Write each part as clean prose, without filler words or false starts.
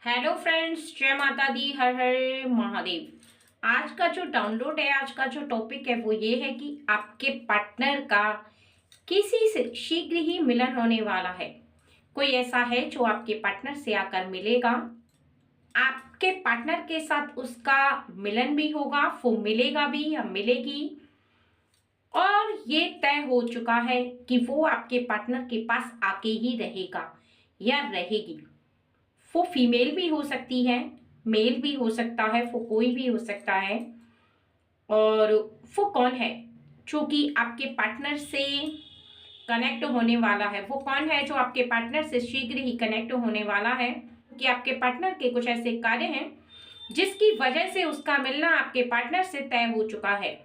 Hello friends, जय माता दी, हर हर महादेव। आज का जो डाउनलोड है, आज का जो टॉपिक है वो ये है कि आपके पार्टनर का किसी से शीघ्र ही मिलन होने वाला है। कोई ऐसा है जो आपके पार्टनर से आकर मिलेगा, आपके पार्टनर के साथ उसका मिलन भी होगा, वो मिलेगा भी या मिलेगी, और ये तय हो चुका है कि वो आपके पार्टनर के पास आके ही रहेगा या रहेगी। वो फीमेल भी हो सकती है, मेल भी हो सकता है, वो कोई भी हो सकता है। और वो कौन है जो कि आपके पार्टनर से कनेक्ट होने वाला है? वो कौन है जो आपके पार्टनर से शीघ्र ही कनेक्ट होने वाला है? कि आपके पार्टनर के कुछ ऐसे कार्य हैं जिसकी वजह से उसका मिलना आपके पार्टनर से तय हो चुका है।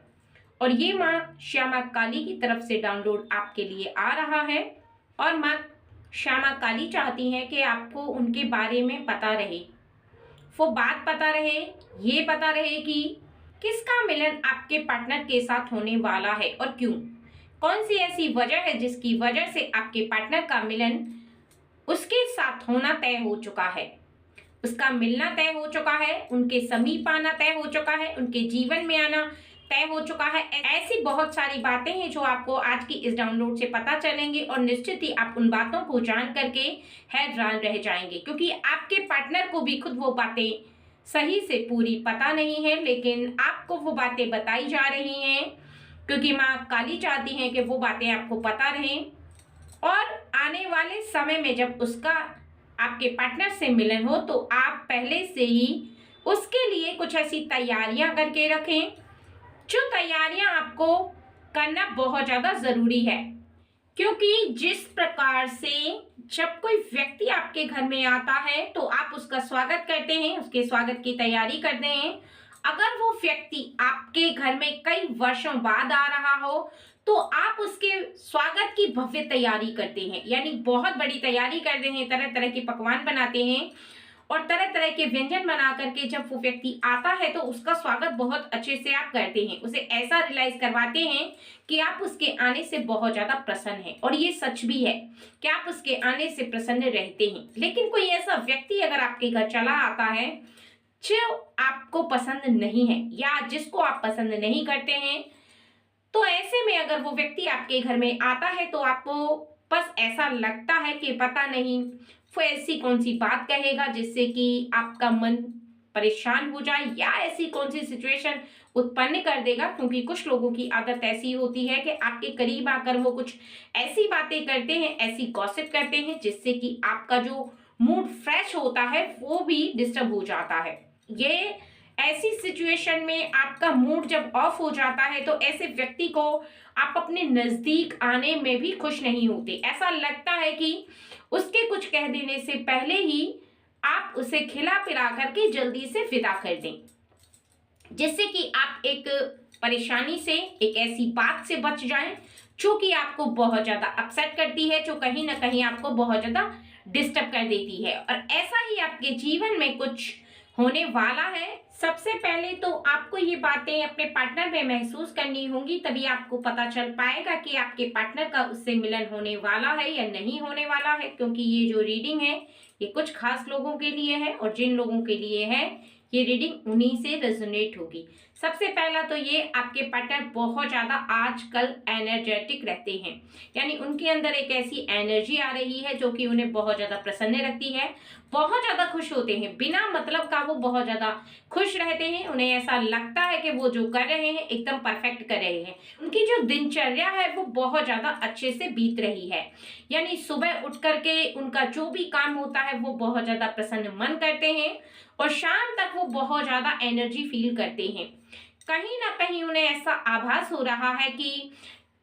और ये माँ श्यामा काली की तरफ से डाउनलोड आपके लिए आ रहा है। और माँ श्यामा काली चाहती हैं कि आपको उनके बारे में पता रहे, वो बात पता रहे, ये पता रहे कि किसका मिलन आपके पार्टनर के साथ होने वाला है और क्यों। कौन सी ऐसी वजह है जिसकी वजह से आपके पार्टनर का मिलन उसके साथ होना तय हो चुका है, उसका मिलना तय हो चुका है, उनके समीप आना तय हो चुका है, उनके जीवन में आना तय हो चुका है। ऐसी बहुत सारी बातें हैं जो आपको आज की इस डाउनलोड से पता चलेंगी और निश्चित ही आप उन बातों को जान करके हैरान रह जाएंगे, क्योंकि आपके पार्टनर को भी खुद वो बातें सही से पूरी पता नहीं है, लेकिन आपको वो बातें बताई जा रही हैं क्योंकि माँ काली चाहती हैं कि वो बातें आपको पता रहें। और आने वाले समय में जब उसका आपके पार्टनर से मिलन हो तो आप पहले से ही उसके लिए कुछ ऐसी तैयारियां करके रखें जो तैयारियां आपको करना बहुत ज़्यादा ज़रूरी है। क्योंकि जिस प्रकार से जब कोई व्यक्ति आपके घर में आता है तो आप उसका स्वागत करते हैं, उसके स्वागत की तैयारी करते हैं। अगर वो व्यक्ति आपके घर में कई वर्षों बाद आ रहा हो तो आप उसके स्वागत की भव्य तैयारी करते हैं, यानी बहुत बड़ी तैयारी करते हैं, तरह तरह के पकवान बनाते हैं और तरह तरह के व्यंजन बना करके जब वो व्यक्ति आता है तो उसका स्वागत बहुत अच्छे से आप करते हैं, उसे ऐसा रियलाइज करवाते हैं कि आप उसके आने से बहुत ज्यादा प्रसन्न हैं। और ये सच भी है कि आप उसके आने से प्रसन्न रहते हैं। लेकिन कोई ऐसा व्यक्ति अगर आपके घर चला आता है जो आपको पसंद नहीं है या जिसको आप पसंद नहीं करते हैं, तो ऐसे में अगर वो व्यक्ति आपके घर में आता है तो आपको बस ऐसा लगता है कि पता नहीं वो ऐसी कौन सी बात कहेगा जिससे कि आपका मन परेशान हो जाए, या ऐसी कौन सी सिचुएशन उत्पन्न कर देगा। क्योंकि कुछ लोगों की आदत ऐसी होती है कि आपके करीब आकर वो कुछ ऐसी बातें करते हैं, ऐसी गॉसिप करते हैं जिससे कि आपका जो मूड फ्रेश होता है वो भी डिस्टर्ब हो जाता है। ये ऐसी सिचुएशन में आपका मूड जब ऑफ हो जाता है तो ऐसे व्यक्ति को आप अपने नजदीक आने में भी खुश नहीं होते। ऐसा लगता है कि उसके कुछ कह देने से पहले ही आप उसे खिला पिला करके जल्दी से विदा कर दें, जिससे कि आप एक परेशानी से, एक ऐसी बात से बच जाएं जो कि आपको बहुत ज्यादा अपसेट करती है, जो कहीं ना कहीं आपको बहुत ज्यादा डिस्टर्ब कर देती है। और ऐसा ही आपके जीवन में कुछ होने वाला है। सबसे पहले तो आपको ये बातें अपने पार्टनर में महसूस करनी होंगी, तभी आपको पता चल पाएगा कि आपके पार्टनर का उससे मिलन होने वाला है या नहीं होने वाला है। क्योंकि ये जो रीडिंग है ये कुछ खास लोगों के लिए है और जिन लोगों के लिए है ये रीडिंग उन्हीं से रेजोनेट होगी। सबसे पहला तो ये, आपके पार्टनर बहुत ज्यादा आजकल एनर्जेटिक रहते हैं, यानी उनके अंदर एक ऐसी एनर्जी आ रही है जो कि उन्हें बहुत ज्यादा प्रसन्न रखती है, बहुत ज्यादा खुश होते हैं, बिना मतलब का वो बहुत ज्यादा खुश रहते हैं। उन्हें ऐसा लगता है कि वो जो कर रहे हैं एकदम परफेक्ट कर रहे हैं। उनकी जो दिनचर्या है वो बहुत ज्यादा अच्छे से बीत रही है, यानी सुबह उठ करके उनका जो भी काम होता है वो बहुत ज्यादा प्रसन्न मन करते हैं और शाम तक वो बहुत ज्यादा एनर्जी फील करते हैं। कहीं ना कहीं उन्हें ऐसा आभास हो रहा है कि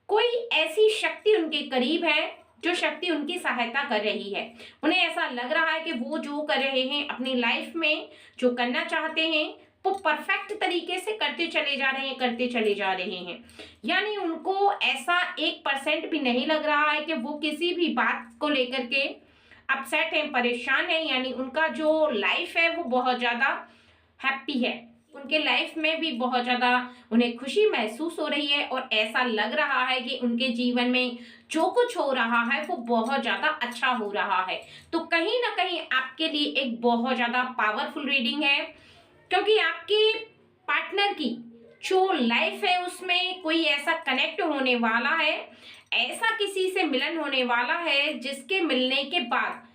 कोई ऐसी शक्ति उनके करीब है जो शक्ति उनकी सहायता कर रही है। उन्हें ऐसा लग रहा है कि वो जो कर रहे हैं अपनी लाइफ में, जो करना चाहते हैं वो परफेक्ट तरीके से करते चले जा रहे हैं, करते चले जा रहे हैं। यानी उनको ऐसा 1% भी नहीं लग रहा है कि वो किसी भी बात को लेकर के अपसेट है, परेशान है। यानी उनका जो लाइफ है वो बहुत ज्यादा हैप्पी है। उनके लाइफ में भी बहुत ज़्यादा उन्हें खुशी महसूस हो रही है और ऐसा लग रहा है कि उनके जीवन में जो कुछ हो रहा है वो बहुत ज़्यादा अच्छा हो रहा है। तो कहीं ना कहीं आपके लिए एक बहुत ज़्यादा पावरफुल रीडिंग है, क्योंकि आपके पार्टनर की जो लाइफ है उसमें कोई ऐसा कनेक्ट होने वाला है, ऐसा किसी से मिलन होने वाला है जिसके मिलने के बाद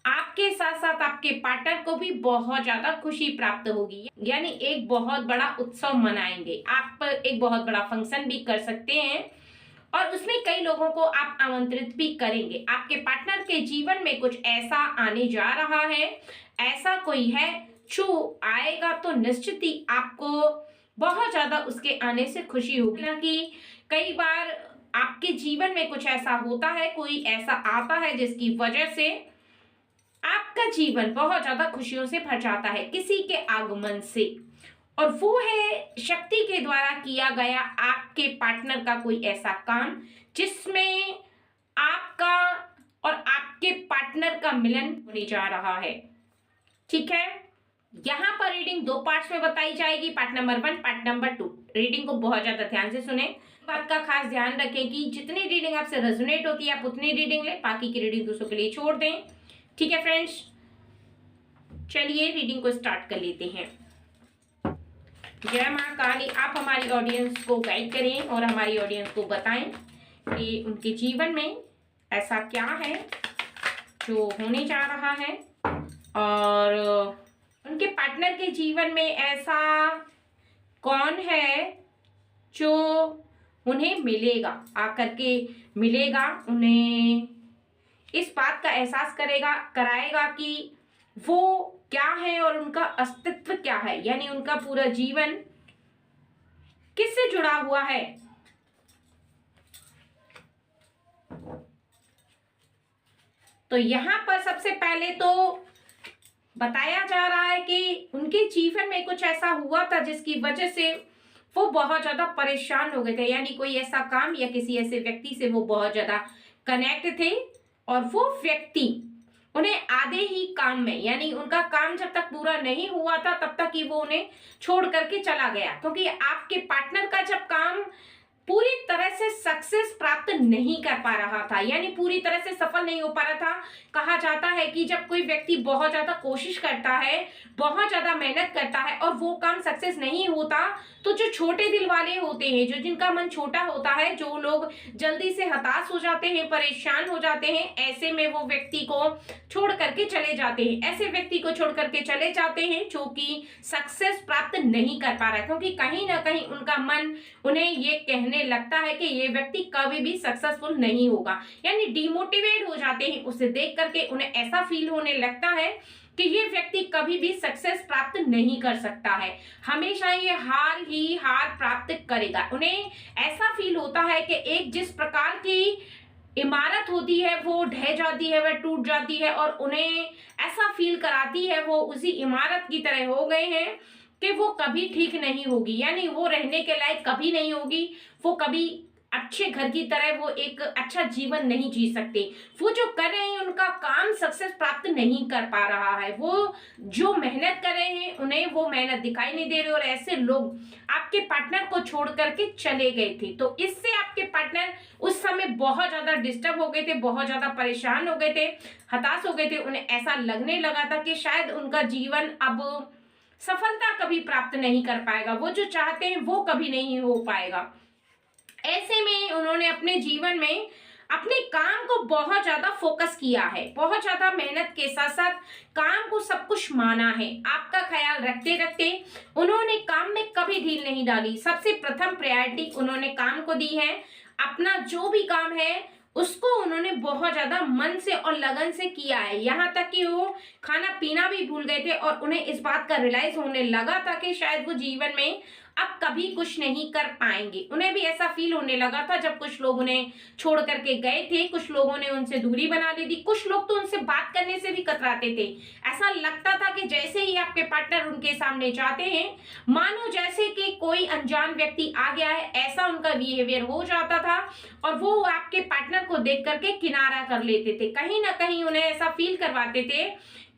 आपके साथ साथ आपके पार्टनर को भी बहुत ज्यादा खुशी प्राप्त होगी। यानी एक बहुत बड़ा उत्सव मनाएंगे, आप एक बहुत बड़ा फंक्शन भी कर सकते हैं और उसमें कई लोगों को आप आमंत्रित भी करेंगे। आपके पार्टनर के जीवन में कुछ ऐसा आने जा रहा है, ऐसा कोई है जो आएगा तो निश्चित ही आपको बहुत ज्यादा उसके आने से खुशी होगी। कि कई बार आपके जीवन में कुछ ऐसा होता है, कोई ऐसा आता है जिसकी वजह से आपका जीवन बहुत ज्यादा खुशियों से भर जाता है किसी के आगमन से, और वो है शक्ति के द्वारा किया गया आपके पार्टनर का कोई ऐसा काम जिसमें आपका और आपके पार्टनर का मिलन होने जा रहा है। ठीक है, यहाँ पर रीडिंग दो पार्ट्स में बताई जाएगी, part number 1, part number 2। Reading को बहुत ज्यादा ध्यान से सुने, बात का खास ध्यान रखें कि जितनी रीडिंग आपसे रेजोनेट होती है आप उतनी रीडिंग लें, बाकी की रीडिंग दूसरों के लिए छोड़ दें। ठीक है फ्रेंड्स, चलिए रीडिंग को स्टार्ट कर लेते हैं। जय मां काली, आप हमारी ऑडियंस को गाइड करें और हमारी ऑडियंस को बताएं कि उनके जीवन में ऐसा क्या है जो होने जा रहा है, और उनके पार्टनर के जीवन में ऐसा कौन है जो उन्हें मिलेगा, आकर के मिलेगा, उन्हें इस बात का एहसास कराएगा कि वो क्या है और उनका अस्तित्व क्या है, यानी उनका पूरा जीवन किससे जुड़ा हुआ है। तो यहाँ पर सबसे पहले तो बताया जा रहा है कि उनके जीवन में कुछ ऐसा हुआ था जिसकी वजह से वो बहुत ज्यादा परेशान हो गए थे, यानी कोई ऐसा काम या किसी ऐसे व्यक्ति से वो बहुत ज्यादा कनेक्ट थे और वो व्यक्ति उन्हें आधे ही काम में, यानी उनका काम जब तक पूरा नहीं हुआ था तब तक ही वो उन्हें छोड़ करके चला गया, क्योंकि आपके पार्टनर का जब काम पूरी तरह से सक्सेस प्राप्त नहीं कर पा रहा था, यानी पूरी तरह से सफल नहीं हो पा रहा था। कहा जाता है कि जब कोई व्यक्ति बहुत ज्यादा कोशिश करता है, बहुत ज्यादा मेहनत करता है और वो काम सक्सेस नहीं होता, तो जो छोटे दिल वाले होते हैं, जो जिनका मन छोटा होता है, जो लोग जल्दी से हताश हो जाते हैं, परेशान हो जाते हैं, ऐसे में वो व्यक्ति को छोड़ करके चले जाते हैं। ऐसे व्यक्ति को छोड़ करके चले जाते हैं जो कि सक्सेस प्राप्त नहीं कर पा रहा है, क्योंकि कहीं ना कहीं उनका मन उन्हें ये कहने लगता है कि ये व्यक्ति कभी भी सक्सेसफुल नहीं होगा, यानी डिमोटिवेट हो जाते हैं। उसे देख करके उन्हें ऐसा फील होने लगता है कि ये व्यक्ति कभी भी सक्सेस प्राप्त नहीं कर सकता है, हमेशा ये हार ही हार प्राप्त करेगा। उन्हें ऐसा फील होता है कि एक जिस प्रकार की इमारत होती है वो ढह जाती है, वह टूट जाती है, और उन्हें ऐसा फील कराती है वो उसी इमारत की तरह हो गए हैं कि वो कभी ठीक नहीं होगी, यानी वो रहने के लायक कभी नहीं होगी, वो कभी अच्छे घर की तरह वो एक अच्छा जीवन नहीं जी सकते। वो जो कर रहे हैं उनका काम सक्सेस प्राप्त नहीं कर पा रहा है, वो जो मेहनत कर रहे हैं उन्हें वो मेहनत दिखाई नहीं दे रही, और ऐसे लोग आपके पार्टनर को छोड़ करके चले गए थे। तो इससे आपके पार्टनर उस समय बहुत ज्यादा डिस्टर्ब हो गए थे, बहुत ज्यादा परेशान हो गए थे, हताश हो गए थे। उन्हें ऐसा लगने लगा था कि शायद उनका जीवन अब सफलता कभी प्राप्त नहीं कर पाएगा, वो जो चाहते हैं वो कभी नहीं हो पाएगा। ऐसे में उन्होंने अपने जीवन में अपने काम को बहुत ज्यादा फोकस किया है, बहुत ज्यादा मेहनत के साथ साथ काम को सब कुछ माना है। आपका ख्याल रखते रखते उन्होंने काम में कभी ढील नहीं डाली, सबसे प्रथम प्रायोरिटी उन्होंने काम को दी है। अपना जो भी काम है उसको उन्होंने बहुत ज्यादा मन से और लगन से किया है, यहाँ तक कि वो खाना पीना भी भूल गए थे और उन्हें इस बात का रियलाइज होने लगा था कि शायद वो जीवन में अब कभी कुछ नहीं कर पाएंगे। उन्हें भी ऐसा फील होने लगा था जब कुछ लोग उन्हें छोड़ करके गए थे, कुछ लोगों ने उनसे दूरी बना ली थी, कुछ लोग तो उनसे बात करने से भी कतराते थे। ऐसा लगता था कि जैसे ही आपके पार्टनर उनके सामने जाते हैं, मानो जैसे कि कोई अनजान व्यक्ति आ गया है, ऐसा उनका बिहेवियर हो जाता था और वो आपके पार्टनर को देख करके किनारा कर लेते थे। कहीं ना कहीं उन्हें ऐसा फील करवाते थे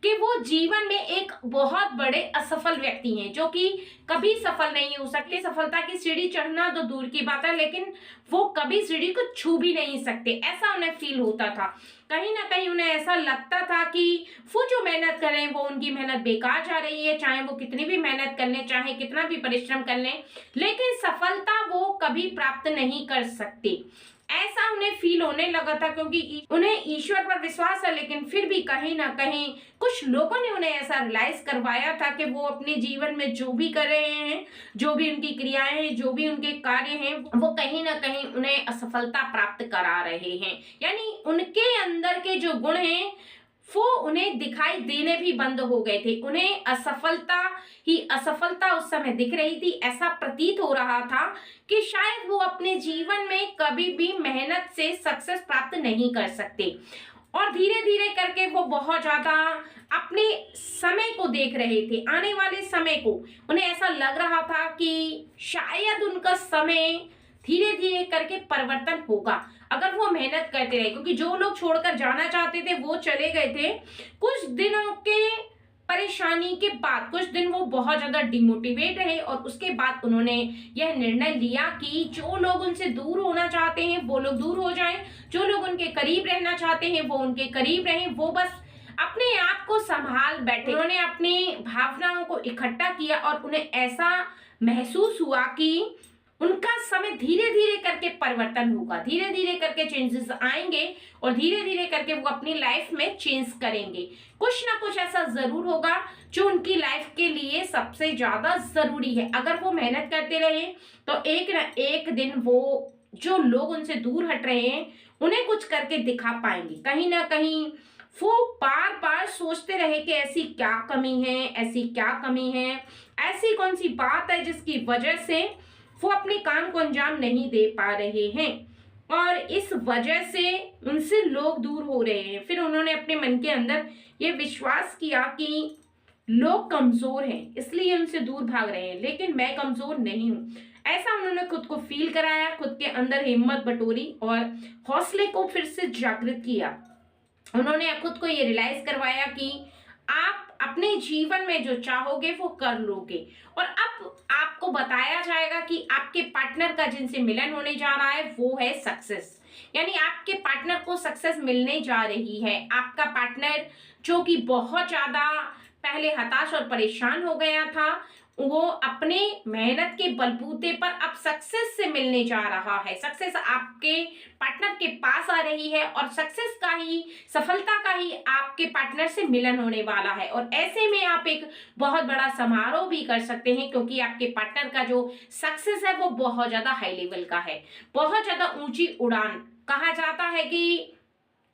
कि वो जीवन में एक बहुत बड़े असफल व्यक्ति हैं, जो कि कभी सफल नहीं हो सकते। सफलता की सीढ़ी चढ़ना तो दूर की बात है, लेकिन वो कभी सीढ़ी को छू भी नहीं सकते, ऐसा उन्हें फील होता था। कहीं ना कहीं उन्हें ऐसा लगता था कि वो जो मेहनत कर रहे हैं वो उनकी मेहनत बेकार जा रही है, चाहे वो कितनी भी मेहनत कर लें, चाहे कितना भी परिश्रम कर लें, लेकिन सफलता वो कभी प्राप्त नहीं कर सकते, ऐसा उन्हें फील होने लगा था। क्योंकि उन्हें ईश्वर पर विश्वास है, लेकिन फिर भी कहीं ना कहीं कुछ लोगों ने उन्हें ऐसा रियलाइज करवाया था कि वो अपने जीवन में जो भी कर रहे हैं, जो भी उनकी क्रियाएं हैं, जो भी उनके कार्य हैं, वो कहीं ना कहीं उन्हें असफलता प्राप्त करा रहे हैं। यानी उनके अंदर के जो गुण हैं वो उन्हें दिखाई देने भी बंद हो गए थे। उन्हें असफलता ही असफलता उस समय दिख रही थी। ऐसा प्रतीत हो रहा था कि शायद वो अपने जीवन में कभी भी मेहनत से सक्सेस प्राप्त नहीं कर सकते। और धीरे धीरे करके वो बहुत ज्यादा अपने समय को देख रहे थे, आने वाले समय को। उन्हें ऐसा लग रहा था कि शायद उनका समय धीरे धीरे करके परिवर्तन होगा अगर वो मेहनत करते रहे, क्योंकि जो लोग छोड़कर जाना चाहते थे वो चले गए थे। कुछ दिनों के परेशानी के बाद, कुछ दिन वो बहुत ज्यादा डिमोटिवेट रहे, और उसके बाद उन्होंने यह निर्णय लिया कि जो लोग उनसे दूर होना चाहते हैं वो लोग दूर हो जाएं, जो लोग उनके करीब रहना चाहते हैं वो उनके करीब रहें, वो बस अपने आप को संभाल बैठे। उन्होंने अपनी भावनाओं को इकट्ठा किया और उन्हें ऐसा महसूस हुआ कि उनका समय धीरे धीरे करके परिवर्तन होगा, धीरे धीरे करके चेंजेस आएंगे, और धीरे धीरे करके वो अपनी लाइफ में चेंज करेंगे। कुछ ना कुछ ऐसा जरूर होगा जो उनकी लाइफ के लिए सबसे ज्यादा जरूरी है। अगर वो मेहनत करते रहे तो एक ना एक दिन वो जो लोग उनसे दूर हट रहे हैं उन्हें कुछ करके दिखा पाएंगे। कहीं ना कहीं वो बार बार सोचते रहे कि ऐसी क्या कमी है, ऐसी क्या कमी है, ऐसी कौन सी बात है जिसकी वजह से वो अपने काम को अंजाम नहीं दे पा रहे हैं, और इस वजह से उनसे लोग दूर हो रहे हैं। फिर उन्होंने अपने मन के अंदर ये विश्वास किया कि लोग कमजोर हैं इसलिए उनसे दूर भाग रहे हैं, लेकिन मैं कमजोर नहीं हूं। ऐसा उन्होंने खुद को फील कराया, खुद के अंदर हिम्मत बटोरी और हौसले को फिर से जागृत किया। उन्होंने खुद को ये रियलाइज करवाया कि आप अपने जीवन में जो चाहोगे वो कर लोगे। और अब आपको बताया जाएगा कि आपके पार्टनर का जिनसे मिलन होने जा रहा है वो है सक्सेस। यानी आपके पार्टनर को सक्सेस मिलने जा रही है। आपका पार्टनर जो कि बहुत ज्यादा पहले हताश और परेशान हो गया था, वो अपने मेहनत के बलबूते पर अब सक्सेस से मिलने जा रहा है। सक्सेस आपके पार्टनर के पास आ रही है, और सक्सेस का ही, सफलता का ही आपके पार्टनर से मिलन होने वाला है। और ऐसे में आप एक बहुत बड़ा समारोह भी कर सकते हैं, क्योंकि आपके पार्टनर का जो सक्सेस है वो बहुत ज्यादा हाई लेवल का है, बहुत ज्यादा ऊंची उड़ान। कहा जाता है कि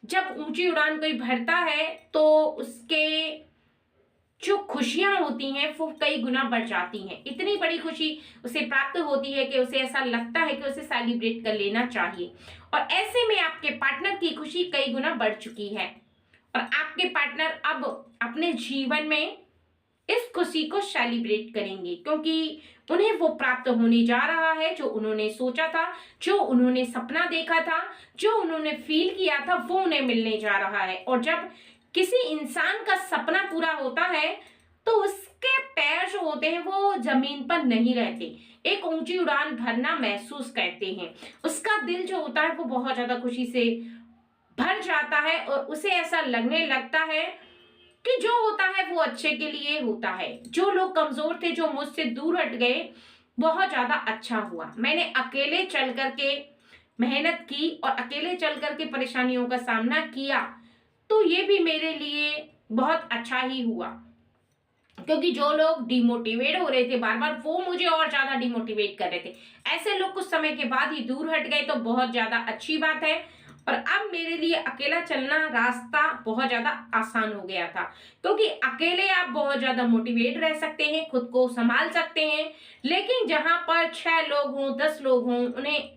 जब ऊंची उड़ान कोई भरता है तो उसके जो खुशियां होती हैं वो कई गुना बढ़ जाती हैं। इतनी बड़ी खुशी उसे प्राप्त होती है कि उसे ऐसा लगता है कि उसे सेलिब्रेट कर लेना चाहिए। और ऐसे में आपके पार्टनर की खुशी कई गुना बढ़ चुकी है, और आपके पार्टनर अब अपने जीवन में इस खुशी को सेलिब्रेट करेंगे, क्योंकि उन्हें वो प्राप्त होने जा रहा है जो उन्होंने सोचा था, जो उन्होंने सपना देखा था, जो उन्होंने फील किया था, वो उन्हें मिलने जा रहा है। और जब किसी इंसान का सपना पूरा होता है तो उसके पैर जो होते हैं वो जमीन पर नहीं रहते, एक ऊंची उड़ान भरना महसूस करते हैं। उसका दिल जो होता है वो बहुत ज्यादा खुशी से भर जाता है, और उसे ऐसा लगने लगता है कि जो होता है वो अच्छे के लिए होता है। जो लोग कमजोर थे, जो मुझसे दूर हट गए, बहुत ज्यादा अच्छा हुआ। मैंने अकेले चल करके मेहनत की और अकेले चल करके परेशानियों का सामना किया, तो ये भी मेरे लिए बहुत अच्छा ही हुआ। क्योंकि जो लोग डिमोटिवेट हो रहे थे बार बार, वो मुझे और ज्यादा डिमोटिवेट कर रहे थे। ऐसे लोग कुछ समय के बाद ही दूर हट गए तो बहुत ज्यादा अच्छी बात है। और अब मेरे लिए अकेला चलना रास्ता बहुत ज्यादा आसान हो गया था, क्योंकि अकेले आप बहुत ज्यादा मोटिवेट रह सकते हैं, खुद को संभाल सकते हैं। लेकिन जहां पर 6 लोग हों, 10 लोग हों, उन्हें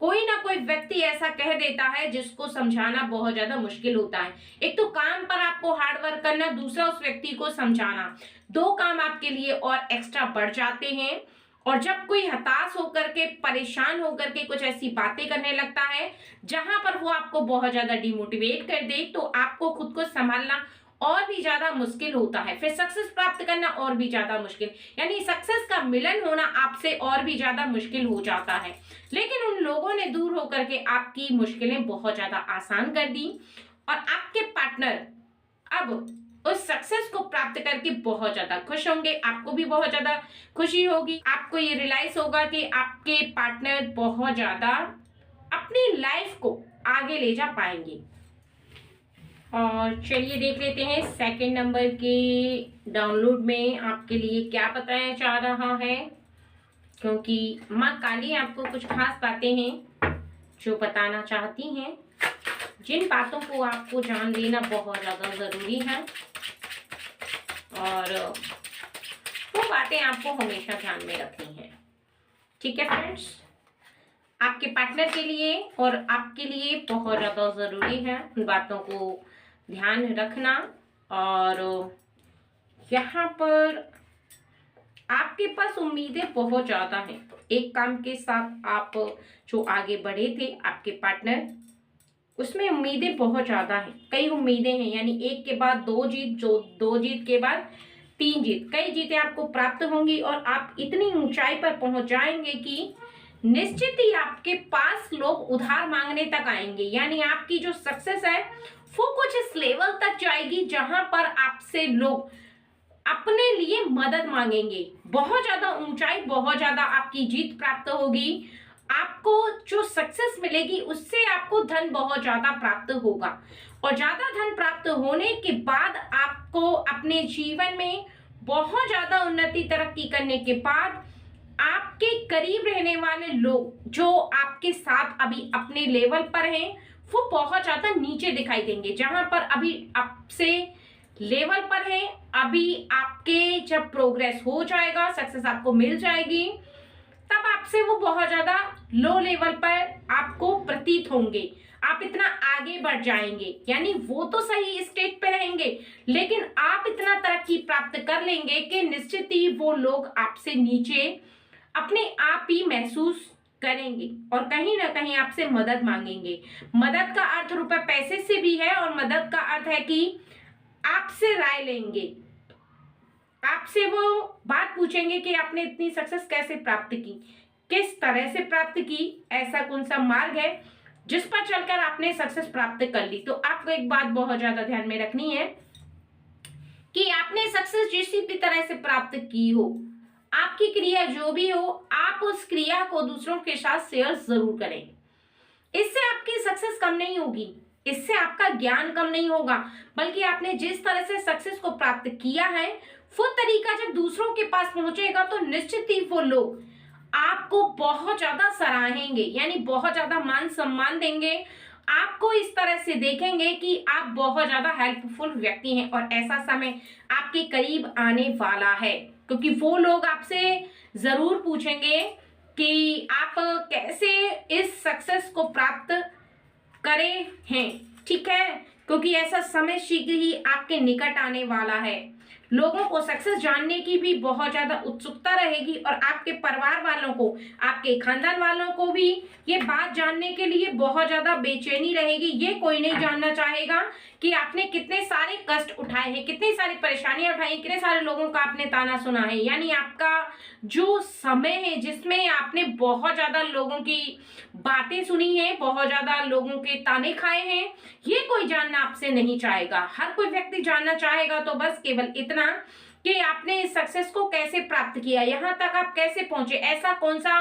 कोई ना कोई व्यक्ति ऐसा कह देता है जिसको समझाना बहुत ज्यादा मुश्किल होता है। एक तो काम पर आपको हार्ड वर्क करना, दूसरा उस व्यक्ति को समझाना, 2 काम आपके लिए और एक्स्ट्रा बढ़ जाते हैं। और जब कोई हताश होकर के, परेशान होकर के कुछ ऐसी बातें करने लगता है जहां पर वो आपको बहुत ज्यादा डिमोटिवेट कर दे, तो आपको खुद को संभालना और भी ज्यादा मुश्किल होता है, फिर सक्सेस प्राप्त करना और भी ज्यादा मुश्किल, यानी सक्सेस का मिलन होना आपसे और भी ज्यादा मुश्किल हो जाता है। लेकिन उन लोगों ने दूर होकर के आपकी मुश्किलें बहुत ज्यादा आसान कर दी और आपके पार्टनर अब उस सक्सेस को प्राप्त करके बहुत ज्यादा खुश होंगे, आपको भी बहुत ज्यादा खुशी होगी। आपको ये रियलाइज होगा कि आपके पार्टनर बहुत ज्यादा अपनी लाइफ को आगे ले जा पाएंगे। और चलिए देख लेते हैं सेकंड नंबर के डाउनलोड में आपके लिए क्या बताया जा रहा है, क्योंकि माँ काली आपको कुछ खास बातें हैं जो बताना चाहती हैं, जिन बातों को आपको जान लेना बहुत ज़्यादा ज़रूरी है और वो बातें आपको हमेशा ध्यान में रखनी है। ठीक है फ्रेंड्स, आपके पार्टनर के लिए और आपके लिए बहुत ज़्यादा ज़रूरी है उन बातों को ध्यान रखना। और यहाँ पर आपके पास उम्मीदें बहुत ज़्यादा हैं, तो एक काम के साथ आप जो आगे बढ़े थे आपके पार्टनर, उसमें उम्मीदें बहुत ज़्यादा हैं, कई उम्मीदें हैं, यानी एक के बाद दो जीत, जो दो जीत के बाद तीन जीत, कई जीतें आपको प्राप्त होंगी और आप इतनी ऊंचाई पर पहुंच जाएंगे कि निश्चित ही आपके पास लोग उधार मांगने तक आएंगे। यानी आपकी जो सक्सेस है वो कुछ इस लेवल तक जाएगी जहां पर आपसे लोग अपने लिए मदद मांगेंगे। बहुत ज्यादा ऊंचाई, बहुत ज्यादा आपकी जीत प्राप्त होगी। आपको जो सक्सेस मिलेगी उससे आपको धन बहुत ज्यादा प्राप्त होगा और ज्यादा धन प्राप्त होने के बाद आपको अपने जीवन में बहुत ज्यादा उन्नति तरक्की करने के बाद आपके करीब रहने वाले लोग जो आपके साथ अभी अपने लेवल पर हैं वो बहुत ज्यादा नीचे दिखाई देंगे। जहां पर अभी आपसे लेवल पर है, अभी आपके जब प्रोग्रेस हो जाएगा, सक्सेस आपको मिल जाएगी, तब आपसे वो बहुत ज्यादा लो लेवल पर आपको प्रतीत होंगे। आप इतना आगे बढ़ जाएंगे, यानी वो तो सही स्टेज पे रहेंगे लेकिन आप इतना तरक्की प्राप्त कर लेंगे कि निश्चित ही वो लोग आपसे नीचे अपने आप ही महसूस करेंगे और कहीं ना कहीं आपसे मदद मांगेंगे। मदद का अर्थ रुपए पैसे से भी है और मदद का अर्थ है कि आपसे राय लेंगे, आपसे वो बात पूछेंगे कि आपने इतनी सक्सेस कैसे प्राप्त की, किस तरह से प्राप्त की, ऐसा कौन सा मार्ग है जिस पर चलकर आपने सक्सेस प्राप्त कर ली। तो आपको एक बात बहुत ज्यादा ध्यान में रखनी है कि आपने सक्सेस जिस भी तरह से प्राप्त की हो, आपकी क्रिया जो भी हो, आप उस क्रिया को दूसरों के साथ शेयर जरूर करें। इससे आपकी सक्सेस कम नहीं होगी, इससे आपका ज्ञान कम नहीं होगा, बल्कि आपने जिस तरह से सक्सेस को प्राप्त किया है वो तरीका जब दूसरों के पास पहुंचेगा तो निश्चित ही वो लोग आपको बहुत ज्यादा सराहेंगे, यानी बहुत ज्यादा मान सम्मान देंगे, आपको इस तरह से देखेंगे कि आप बहुत ज्यादा हेल्पफुल व्यक्ति हैं। और ऐसा समय आपके करीब आने वाला है, क्योंकि वो लोग आपसे जरूर पूछेंगे कि आप कैसे इस सक्सेस को प्राप्त करे हैं। ठीक है, क्योंकि ऐसा समय शीघ्र ही आपके निकट आने वाला है। लोगों को सक्सेस जानने की भी बहुत ज्यादा उत्सुकता रहेगी और आपके परिवार वालों को, आपके खानदान वालों को भी ये बात जानने के लिए बहुत ज्यादा बेचैनी रहेगी। ये कोई नहीं जानना चाहेगा कि आपने कितने सारे कष्ट उठाए हैं, कितनी सारी परेशानियां उठाई, कितने सारे लोगों का आपने ताना सुना है। यानी आपका जो समय है जिसमें आपने बहुत ज्यादा लोगों की बातें सुनी है, बहुत ज्यादा लोगों के ताने खाए हैं, ये कोई जानना आपसे नहीं चाहेगा। हर कोई व्यक्ति जानना चाहेगा तो बस केवल इतना कि आपने इस सक्सेस को कैसे प्राप्त किया, यहाँ तक आप कैसे पहुंचे, ऐसा कौन सा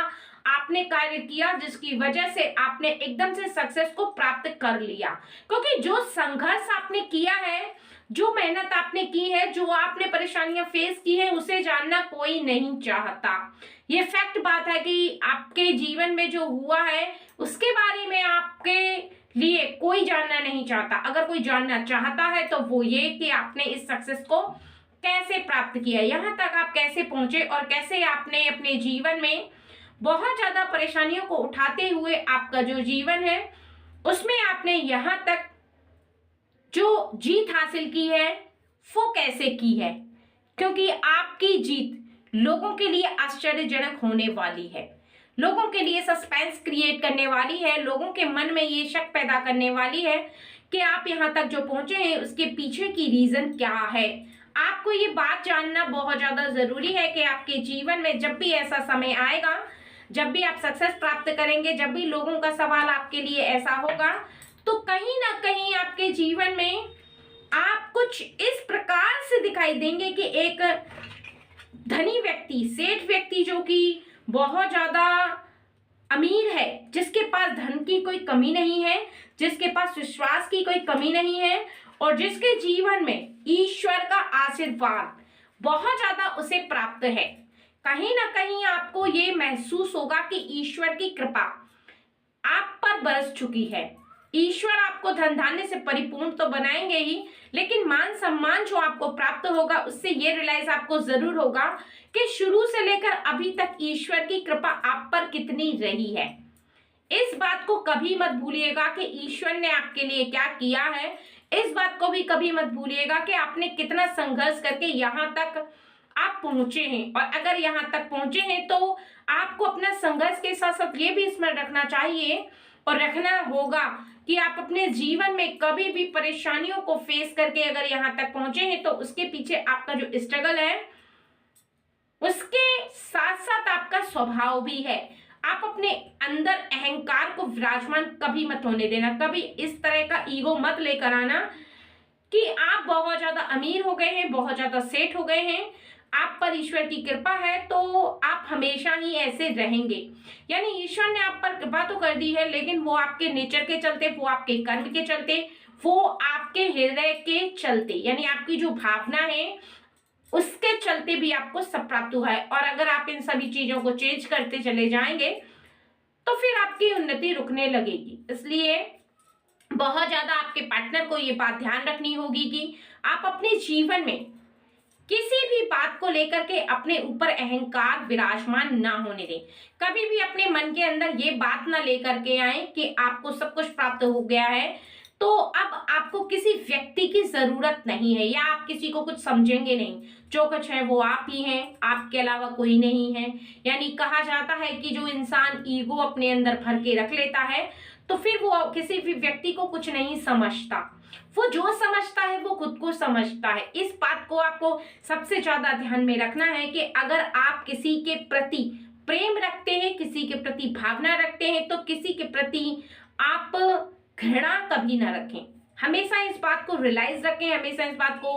आपने कार्य किया जिसकी वजह से आपने एकदम से सक्सेस को प्राप्त कर लिया। क्योंकि जो संघर्ष आपने किया है, जो मेहनत आपने की है, जो आपने परेशानियां फेस की है, उसे जानना कोई नहीं चाहता। ये फैक्ट बात है कि आपके जीवन में जो हुआ है उसके बारे में आपके लिए कोई जानना नहीं चाहता। अगर कोई जानना चाहता है तो वो ये कि आपने इस सक्सेस को कैसे प्राप्त किया, यहाँ तक आप कैसे पहुंचे और कैसे आपने अपने जीवन में बहुत ज्यादा परेशानियों को उठाते हुए आपका जो जीवन है उसमें आपने यहाँ तक जो जीत हासिल की है वो कैसे की है। क्योंकि आपकी जीत लोगों के लिए आश्चर्यजनक होने वाली है, लोगों के लिए सस्पेंस क्रिएट करने वाली है, लोगों के मन में ये शक पैदा करने वाली है कि आप यहाँ तक जो पहुंचे हैं उसके पीछे की रीजन क्या है। आपको ये बात जानना बहुत ज्यादा जरूरी है कि आपके जीवन में जब भी ऐसा समय आएगा, जब भी आप सक्सेस प्राप्त करेंगे, जब भी लोगों का सवाल आपके लिए ऐसा होगा, तो कहीं ना कहीं आपके जीवन में आप कुछ इस प्रकार से दिखाई देंगे कि एक धनी व्यक्ति, सेठ व्यक्ति, जो कि बहुत ज्यादा अमीर है, जिसके पास धन की कोई कमी नहीं है, जिसके पास विश्वास की कोई कमी नहीं है, और जिसके जीवन में ईश्वर का आशीर्वाद बहुत ज्यादा उसे प्राप्त है। कहीं ना कहीं आपको ये महसूस होगा कि ईश्वर की कृपा आप पर बरस चुकी है। ईश्वर आपको धन धान्य से परिपूर्ण तो बनाएंगे ही, लेकिन मान सम्मान जो आपको प्राप्त होगा उससे ये रियलाइज आपको जरूर होगा कि शुरू से लेकर अभी तक ईश्वर की कृपा आप पर कितनी रही है। इस बात को कभी मत भूलिएगा कि ईश्वर ने आपके लिए क्या किया है। इस बात को भी कभी मत भूलिएगा कि आपने कितना संघर्ष करके यहाँ तक आप पहुंचे हैं, और अगर यहाँ तक पहुंचे हैं तो आपको अपना संघर्ष के साथ साथ ये भी स्मरण रखना चाहिए और रखना होगा कि आप अपने जीवन में कभी भी परेशानियों को फेस करके अगर यहाँ तक पहुंचे हैं तो उसके पीछे आपका जो स्ट्रगल है, उसके साथ साथ आपका स्वभाव भी है। आप अपने अंदर अहंकार को विराजमान कभी मत होने देना, कभी इस तरह का ईगो मत लेकर आना कि आप बहुत ज्यादा अमीर हो गए हैं, बहुत ज्यादा सेठ हो गए हैं, आप पर ईश्वर की कृपा है तो आप हमेशा ही ऐसे रहेंगे। यानी ईश्वर ने आप पर कृपा तो कर दी है, लेकिन वो आपके नेचर के चलते, वो आपके कर्म के चलते, वो आपके हृदय के चलते, यानी आपकी जो भावना है उसके चलते भी आपको सब प्राप्त हुआ है। और अगर आप इन सभी चीजों को चेंज करते चले जाएंगे तो फिर आपकी उन्नति रुकने लगेगी। इसलिए बहुत ज्यादा आपके पार्टनर को ये बात ध्यान रखनी होगी कि आप अपने जीवन में किसी भी बात को लेकर के अपने ऊपर अहंकार विराजमान ना होने दें। कभी भी अपने मन के अंदर ये बात ना लेकर के आए कि आपको सब कुछ प्राप्त हो गया है तो अब आपको किसी व्यक्ति की जरूरत नहीं है, या आप किसी को कुछ समझेंगे नहीं। जो कुछ है वो आप ही हैं, आपके अलावा कोई नहीं है। यानी कहा जाता है कि जो इंसान ईगो अपने अंदर भर के रख लेता है तो फिर वो किसी भी व्यक्ति को कुछ नहीं समझता, वो जो समझता है वो खुद को समझता है। इस बात को आपको सबसे ज्यादा ध्यान में रखना है कि अगर आप किसी के प्रति प्रेम रखते हैं, किसी के प्रति भावना रखते हैं, तो किसी के प्रति आप घृणा कभी ना रखें। हमेशा इस बात को रियलाइज रखें, हमेशा इस बात को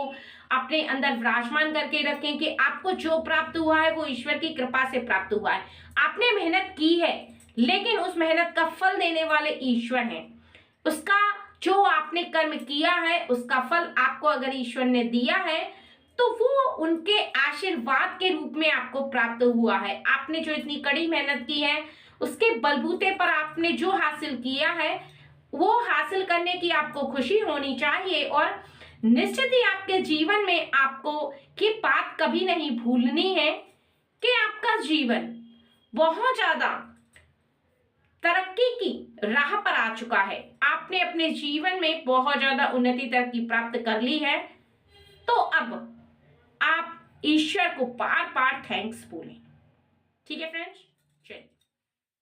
अपने अंदर विराजमान करके रखें कि आपको जो प्राप्त हुआ है वो ईश्वर की कृपा से प्राप्त हुआ है। आपने मेहनत की है, लेकिन उस मेहनत का फल देने वाले ईश्वर हैं। उसका जो आपने कर्म किया है उसका फल आपको अगर ईश्वर ने दिया है तो वो उनके आशीर्वाद के रूप में आपको प्राप्त हुआ है। आपने जो इतनी कड़ी मेहनत की है उसके बलबूते पर आपने जो हासिल किया है वो हासिल करने की आपको खुशी होनी चाहिए। और निश्चित ही आपके जीवन में आपको ये बात कभी नहीं भूलनी है कि आपका जीवन बहुत ज्यादा तरक्की की राह पर आ चुका है। आपने अपने जीवन में बहुत ज्यादा उन्नति तरक्की प्राप्त कर ली है, तो अब आप ईश्वर को बार बार थैंक्स बोलें। ठीक है फ्रेंड्स।